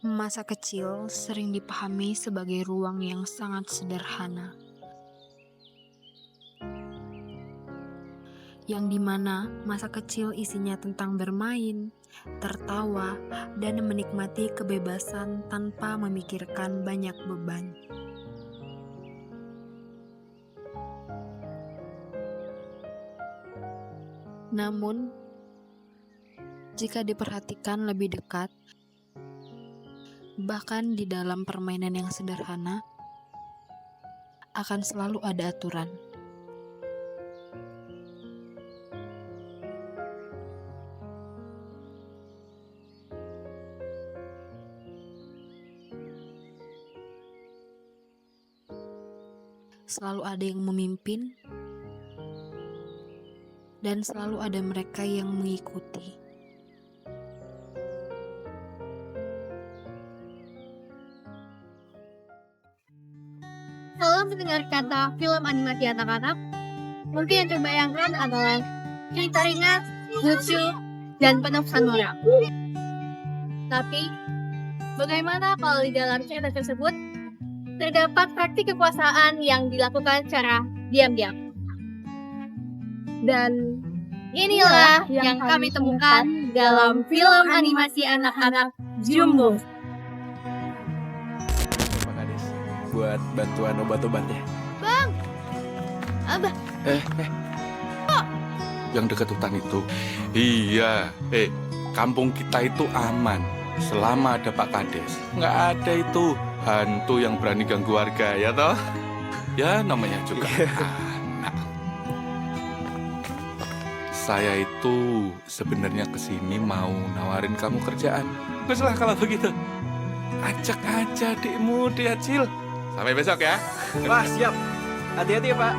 Masa kecil sering dipahami sebagai ruang yang sangat sederhana, yang dimana masa kecil isinya tentang bermain, tertawa, dan menikmati kebebasan tanpa memikirkan banyak beban. Namun, jika diperhatikan lebih dekat, bahkan di dalam permainan yang sederhana, akan selalu ada aturan. Selalu ada yang memimpin, dan selalu ada mereka yang mengikuti. Kalau mendengar kata film animasi anak-anak, mungkin yang terbayangkan adalah cerita ringan, lucu, dan penuh pesan moral. Tapi, bagaimana kalau di dalam cerita tersebut terdapat praktik kekuasaan yang dilakukan secara diam-diam? Dan inilah yang kami temukan dalam film animasi anak-anak Jumbo. Pak Kades, buat bantuan obat-obatnya. Bang! Abah! Yang dekat hutan itu. Iya, kampung kita itu aman selama ada Pak Kades. Nggak ada itu hantu yang berani ganggu warga, ya toh? Ya namanya juga anak. Saya itu sebenarnya kesini mau nawarin kamu kerjaan. Baguslah kalau begitu. Ajak aja adikmu, dia Acil. Sampai besok ya. Pak, siap. Hati-hati ya, Pak.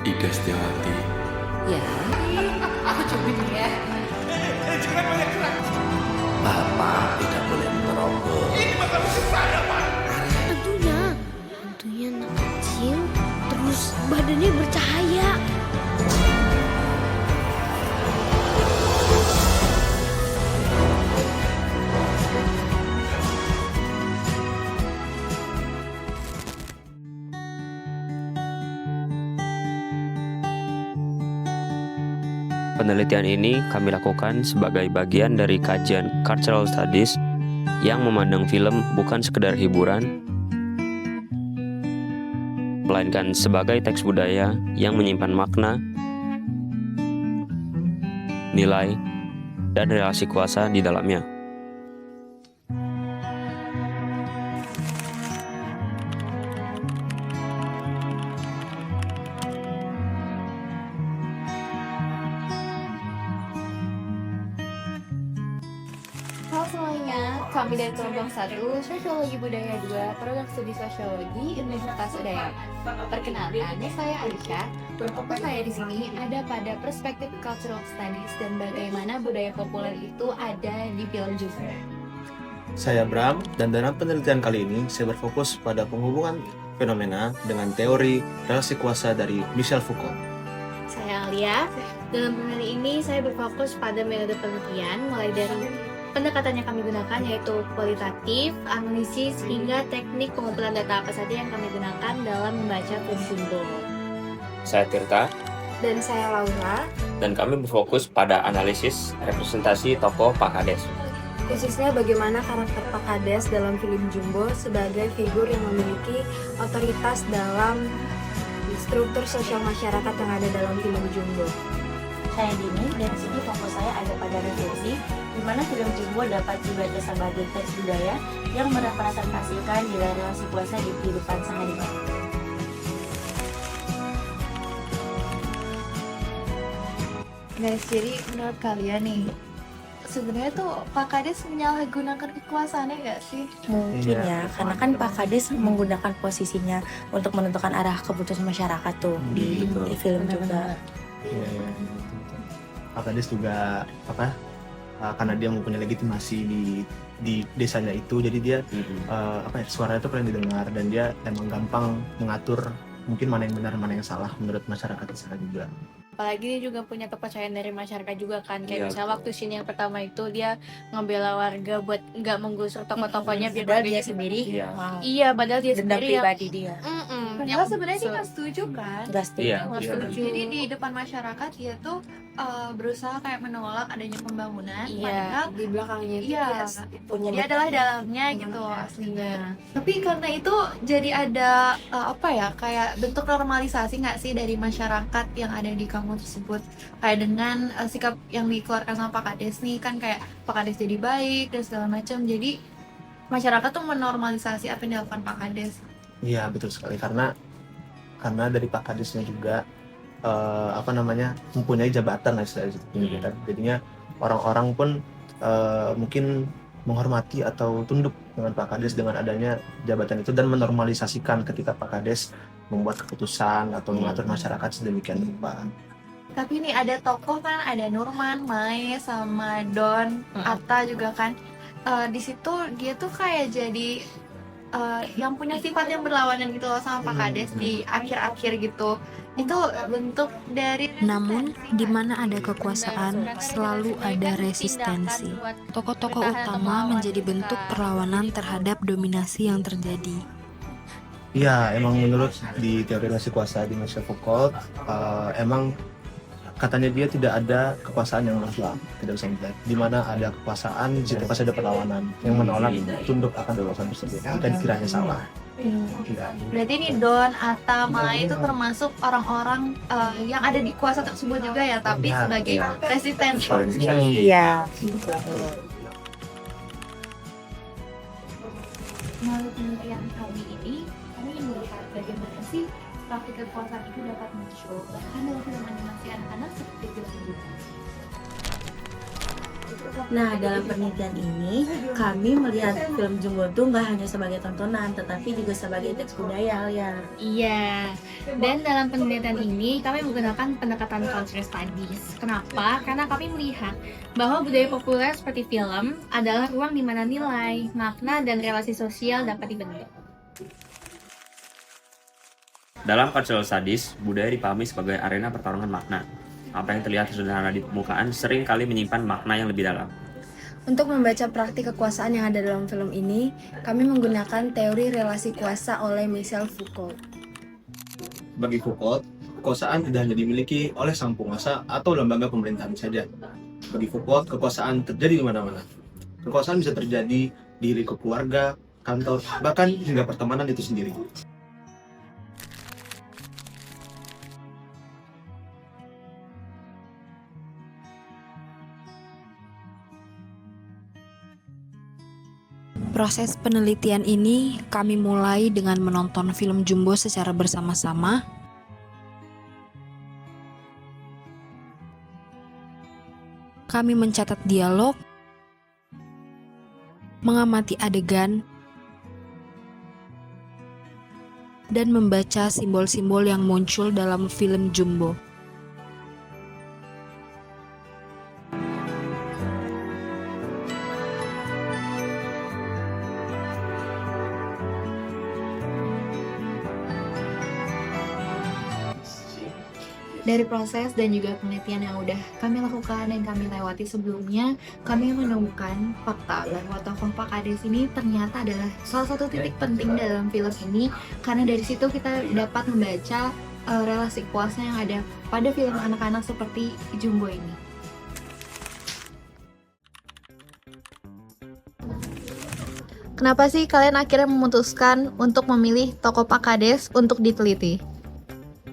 Ida Setiawati. Ya, aku cubit ya. Jangan banyak gerak. Bapak tidak boleh merogoh. Ini bakal usir saya, Pak. Hantunya anak kecil, terus badannya bercahaya. Penelitian ini kami lakukan sebagai bagian dari kajian Cultural Studies yang memandang film bukan sekedar hiburan, melainkan sebagai teks budaya yang menyimpan makna, nilai, dan relasi kuasa di dalamnya. Halo semuanya, kami dari Kelompok 1, Sosiologi Budaya 2, Program Studi Sosiologi, Universitas Udayana. Perkenalkan, saya Aisyah. Fokus saya di sini ada pada perspektif cultural studies dan bagaimana budaya populer itu ada di film Jumbo. Saya Bram, dan dalam penelitian kali ini saya berfokus pada penghubungan fenomena dengan teori relasi kuasa dari Michel Foucault. Saya Alia. Dalam penelitian ini saya berfokus pada metode penelitian mulai dari pendekatan yang kami gunakan yaitu kualitatif, analisis, hingga teknik pengumpulan data apa saja yang kami gunakan dalam membaca film Jumbo. Saya Tirta, Dan saya Laura, dan kami berfokus pada analisis representasi tokoh Pak Kades. khususnya bagaimana karakter Pak Kades dalam film Jumbo sebagai figur yang memiliki otoritas dalam struktur sosial masyarakat yang ada dalam film Jumbo. Saya Dini, dan di sini fokus saya ada pada refleksi, di mana film Jumbo dapat dibaca sebagai teks budaya yang merepresentasikan nilai relasi kuasa di kehidupan sehari-hari. Guys, jadi menurut kalian nih, sebenarnya tuh Pak Kades menyalahgunakan kekuasaannya nggak sih? Mungkin ya, karena kan Pak Kades menggunakan posisinya untuk menentukan arah keputusan masyarakat tuh di film juga. Pak Kades juga karena dia mempunyai legitimasi di desanya itu, jadi dia suaranya itu paling didengar dan dia emang gampang mengatur mungkin mana yang benar mana yang salah menurut masyarakat di sana juga. Apalagi dia juga punya kepercayaan dari masyarakat juga kan. Kayak Iya, misalnya waktu scene yang pertama itu dia ngebela warga buat nggak menggusur toko-tokonya biar Padahal warganya dia sendiri Iya, padahal dia dendam sendiri yang pribadi dia. Padahal sebenarnya dia nggak setuju kan. Nggak setuju. Iya. Nggak setuju. Jadi di depan masyarakat dia tuh berusaha kayak menolak adanya pembangunan. Padahal di belakangnya itu iya, Punya dia adalah dalamnya gitu aslinya. Tapi karena itu jadi ada kayak bentuk normalisasi nggak sih dari masyarakat yang ada di kampung tersebut, kayak dengan sikap yang dikeluarkan sama Pak Kades nih kan, kayak Pak Kades jadi baik dan segala macam. Jadi masyarakat tuh menormalisasi apa yang dilakukan Pak Kades. Iya betul sekali, karena dari Pak Kadesnya juga mempunyai jabatan lah istilahnya. Jadinya orang-orang pun mungkin menghormati atau tunduk dengan Pak Kades dengan adanya jabatan itu dan menormalisasikan ketika Pak Kades membuat keputusan atau mengatur masyarakat sedemikian rupa. Tapi nih ada tokoh kan, ada Nurman, Mai, sama Don, Atta juga kan. Di situ dia tuh kayak jadi yang punya sifat yang berlawanan gitu loh sama Pak Kades di akhir-akhir gitu. Itu bentuk dari Namun, di mana ada kekuasaan, selalu ada resistensi. Tokoh-tokoh utama menjadi bentuk perlawanan terhadap dominasi yang terjadi. Iya, emang menurut di teori relasi kuasa di Michel Foucault, emang katanya dia tidak ada kekuasaan yang mutlak, tidak bisa mutlak. Di mana ada kekuasaan, di situ pasti ada perlawanan yang menolak tunduk akan kekuasaan tersebut. Jika dikiranya salah. Berarti nih Don, Atta, Mai itu termasuk orang-orang yang ada di kuasa tersebut juga ya, tapi Ya, sebagai ya. resisten. Iya. Melalui penelitian kami ini, kami melihat bagaimana sih praktik kekuasaan itu dapat muncul bahkan dalam film animasi anak-anak seperti film ini. Nah, dalam penelitian ini, kami melihat film Jumbo itu nggak hanya sebagai tontonan, tetapi juga sebagai teks budaya, ya. Iya, dan dalam penelitian ini kami menggunakan pendekatan cultural studies. Kenapa? Karena kami melihat bahwa budaya populer seperti film adalah ruang di mana nilai, makna, dan relasi sosial dapat dibentuk. Dalam cultural studies, budaya dipahami sebagai arena pertarungan makna. Apa yang terlihat sederhana di permukaan sering kali menyimpan makna yang lebih dalam. Untuk membaca praktik kekuasaan yang ada dalam film ini, kami menggunakan teori relasi kuasa oleh Michel Foucault. Bagi Foucault, kekuasaan tidak hanya dimiliki oleh sang penguasa atau lembaga pemerintahan saja. Bagi Foucault, kekuasaan terjadi di mana-mana. Kekuasaan bisa terjadi di lingkup keluarga, kantor, bahkan hingga pertemanan itu sendiri. Proses penelitian ini kami mulai dengan menonton film Jumbo secara bersama-sama. Kami mencatat dialog, mengamati adegan, dan membaca simbol-simbol yang muncul dalam film Jumbo. Dari proses dan juga penelitian yang udah kami lakukan dan kami lewati sebelumnya, kami menemukan fakta bahwa tokoh Pak Kades ini ternyata adalah salah satu titik penting dalam film ini, karena dari situ kita dapat membaca relasi kuasa yang ada pada film anak-anak seperti Jumbo ini. Kenapa sih kalian akhirnya memutuskan untuk memilih tokoh Pak Kades untuk diteliti?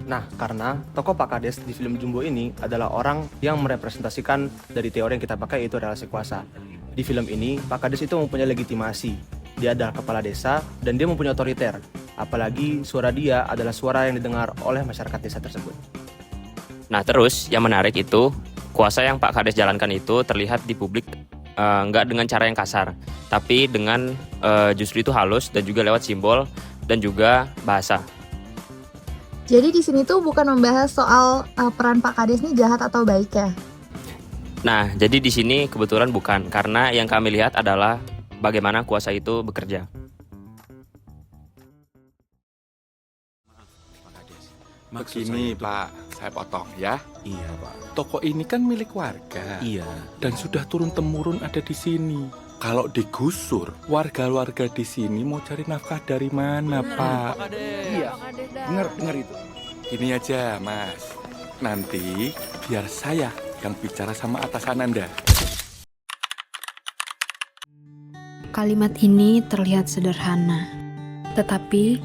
Nah, karena tokoh Pak Kades di film Jumbo ini adalah orang yang merepresentasikan dari teori yang kita pakai, yaitu relasi kuasa. Di film ini, Pak Kades itu mempunyai legitimasi. Dia adalah kepala desa dan dia mempunyai otoriter. Apalagi suara dia adalah suara yang didengar oleh masyarakat desa tersebut. Nah terus yang menarik itu, kuasa yang Pak Kades jalankan itu terlihat di publik nggak dengan cara yang kasar, tapi dengan justru itu halus dan juga lewat simbol dan juga bahasa. Jadi di sini tuh bukan membahas soal peran Pak Kades ini jahat atau baik ya? Nah, jadi di sini kebetulan bukan, karena yang kami lihat adalah bagaimana kuasa itu bekerja. Begini Pak, saya potong ya. Iya Pak. Toko ini kan milik warga. Iya. Dan sudah turun-temurun ada di sini. Kalau digusur, warga-warga di sini mau cari nafkah dari mana, Pak? Iya, dengar itu. Gini aja, Mas. Nanti biar saya yang bicara sama atasan Anda. Kalimat ini terlihat sederhana, tetapi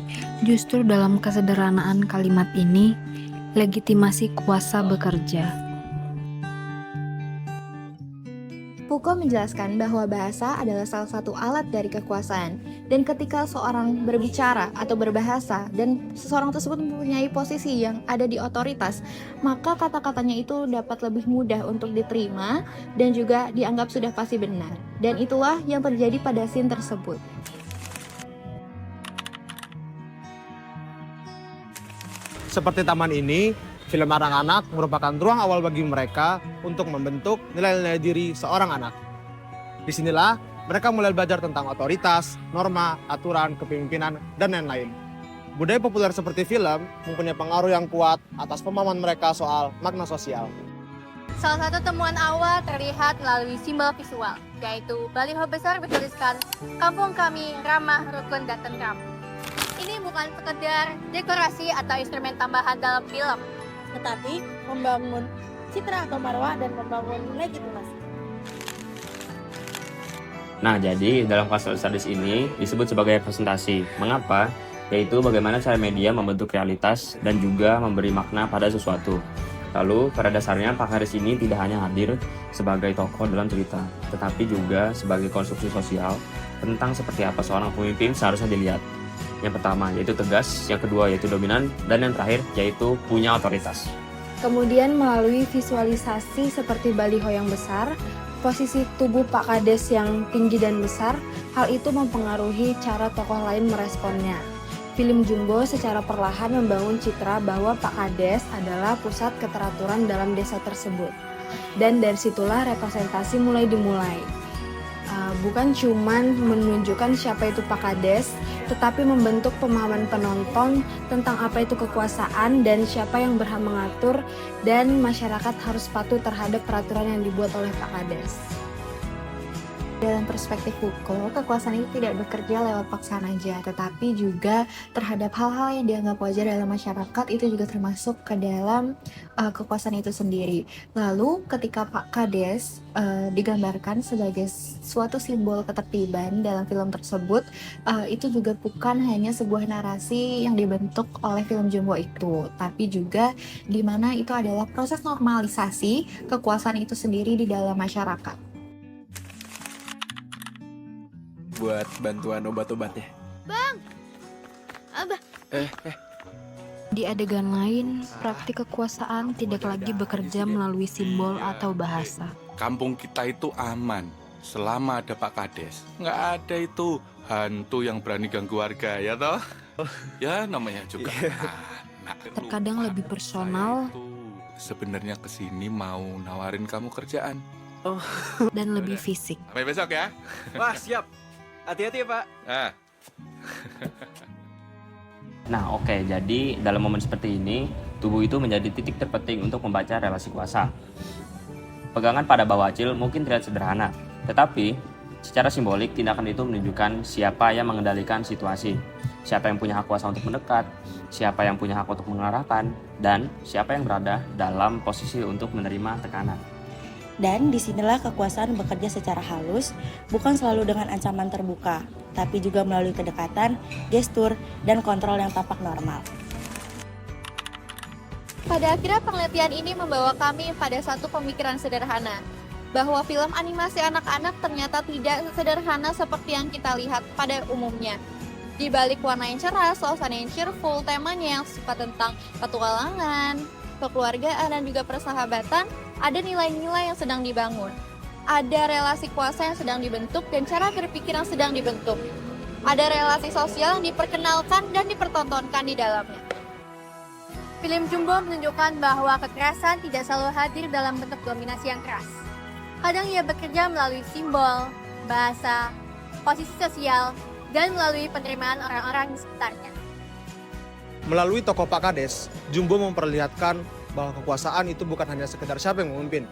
justru dalam kesederhanaan kalimat ini, legitimasi kuasa bekerja. Foucault menjelaskan bahwa bahasa adalah salah satu alat dari kekuasaan, dan ketika seorang berbicara atau berbahasa dan seseorang tersebut mempunyai posisi yang ada di otoritas, maka kata-katanya itu dapat lebih mudah untuk diterima dan juga dianggap sudah pasti benar. Dan itulah yang terjadi pada scene tersebut. Seperti taman ini, film anak-anak merupakan ruang awal bagi mereka untuk membentuk nilai-nilai diri seorang anak. Disinilah mereka mulai belajar tentang otoritas, norma, aturan, kepemimpinan, dan lain-lain. Budaya populer seperti film mempunyai pengaruh yang kuat atas pemahaman mereka soal makna sosial. Salah satu temuan awal terlihat melalui simbol visual, yaitu baliho besar bertuliskan "Kampung kami ramah, rukun, dan tentram". Ini bukan sekedar dekorasi atau instrumen tambahan dalam film, tetapi membangun citra atau marwah dan membangun legitimasi. Nah, jadi dalam cultural studies ini disebut sebagai presentasi. Mengapa? Yaitu bagaimana cara media membentuk realitas dan juga memberi makna pada sesuatu. Lalu, pada dasarnya Pak Kades ini tidak hanya hadir sebagai tokoh dalam cerita, tetapi juga sebagai konstruksi sosial tentang seperti apa seorang pemimpin seharusnya dilihat. Yang pertama yaitu tegas, yang kedua yaitu dominan, dan yang terakhir yaitu punya otoritas. Kemudian melalui visualisasi seperti baliho yang besar, posisi tubuh Pak Kades yang tinggi dan besar, hal itu mempengaruhi cara tokoh lain meresponnya. Film Jumbo secara perlahan membangun citra bahwa Pak Kades adalah pusat keteraturan dalam desa tersebut. Dan dari situlah representasi mulai dimulai. Bukan cuman menunjukkan siapa itu Pak Kades, tetapi membentuk pemahaman penonton tentang apa itu kekuasaan dan siapa yang berhak mengatur, dan masyarakat harus patuh terhadap peraturan yang dibuat oleh Pak Kades. Dalam perspektif Foucault, kekuasaan itu tidak bekerja lewat paksaan aja, tetapi juga terhadap hal-hal yang dianggap wajar dalam masyarakat, itu juga termasuk ke dalam kekuasaan itu sendiri. Lalu ketika Pak Kades digambarkan sebagai suatu simbol ketertiban dalam film tersebut, itu juga bukan hanya sebuah narasi yang dibentuk oleh film Jumbo itu, tapi juga di mana itu adalah proses normalisasi kekuasaan itu sendiri di dalam masyarakat. Buat bantuan obat-obatnya. Di adegan lain, praktik kekuasaan tidak lagi bekerja melalui simbol atau bahasa. Kampung kita itu aman selama ada Pak Kades. Nggak ada itu hantu yang berani ganggu warga, ya toh? Ya namanya juga anak. Terkadang lebih personal Sebenarnya kesini mau nawarin kamu kerjaan. dan lebih fisik. Sampai besok ya. Wah, siap. Hati-hati ya, Pak. Nah, oke, jadi dalam momen seperti ini, tubuh itu menjadi titik terpenting untuk membaca relasi kuasa. Pegangan pada bawacil mungkin terlihat sederhana, tetapi secara simbolik tindakan itu menunjukkan siapa yang mengendalikan situasi, siapa yang punya hak kuasa untuk mendekat, siapa yang punya hak untuk mengarahkan, dan siapa yang berada dalam posisi untuk menerima tekanan. Dan disinilah kekuasaan bekerja secara halus, bukan selalu dengan ancaman terbuka, tapi juga melalui kedekatan, gestur, dan kontrol yang tampak normal. Pada akhirnya penelitian ini membawa kami pada satu pemikiran sederhana, bahwa film animasi anak-anak ternyata tidak sesederhana seperti yang kita lihat pada umumnya. Di balik warna yang cerah, suasana yang cheerful, temanya yang suka tentang petualangan, kekeluargaan, dan juga persahabatan, ada nilai-nilai yang sedang dibangun. Ada relasi kuasa yang sedang dibentuk dan cara berpikir yang sedang dibentuk. Ada relasi sosial yang diperkenalkan dan dipertontonkan di dalamnya. Film Jumbo menunjukkan bahwa kekerasan tidak selalu hadir dalam bentuk dominasi yang keras. Kadang ia bekerja melalui simbol, bahasa, posisi sosial, dan melalui penerimaan orang-orang di sekitarnya. Melalui tokoh Pak Kades, Jumbo memperlihatkan bahwa kekuasaan itu bukan hanya sekedar siapa yang memimpin,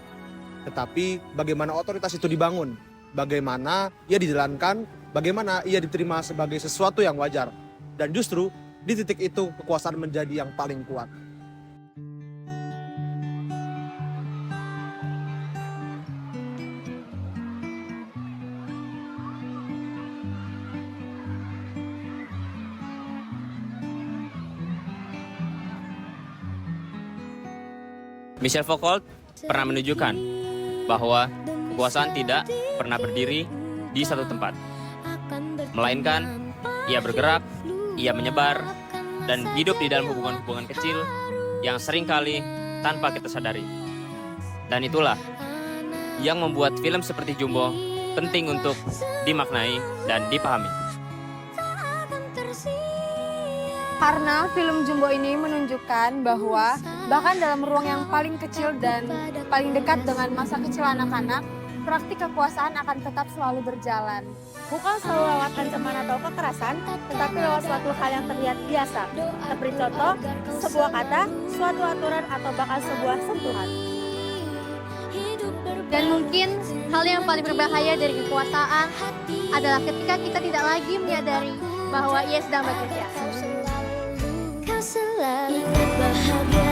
tetapi bagaimana otoritas itu dibangun, bagaimana ia dijalankan, bagaimana ia diterima sebagai sesuatu yang wajar. Dan justru di titik itu kekuasaan menjadi yang paling kuat. Michel Foucault pernah menunjukkan bahwa kekuasaan tidak pernah berdiri di satu tempat, melainkan ia bergerak, ia menyebar, dan hidup di dalam hubungan-hubungan kecil yang seringkali tanpa kita sadari. Dan itulah yang membuat film seperti Jumbo penting untuk dimaknai dan dipahami. Karena film Jumbo ini menunjukkan bahwa bahkan dalam ruang yang paling kecil dan paling dekat dengan masa kecil anak-anak, praktik kekuasaan akan tetap selalu berjalan. Bukan selalu lewat ancaman atau kekerasan, tetapi lewat suatu hal yang terlihat biasa. Seperti contoh, sebuah kata, suatu aturan, atau bahkan sebuah sentuhan. Dan mungkin hal yang paling berbahaya dari kekuasaan adalah ketika kita tidak lagi menyadari bahwa ia sedang bekerja. Kau selalu bahagia.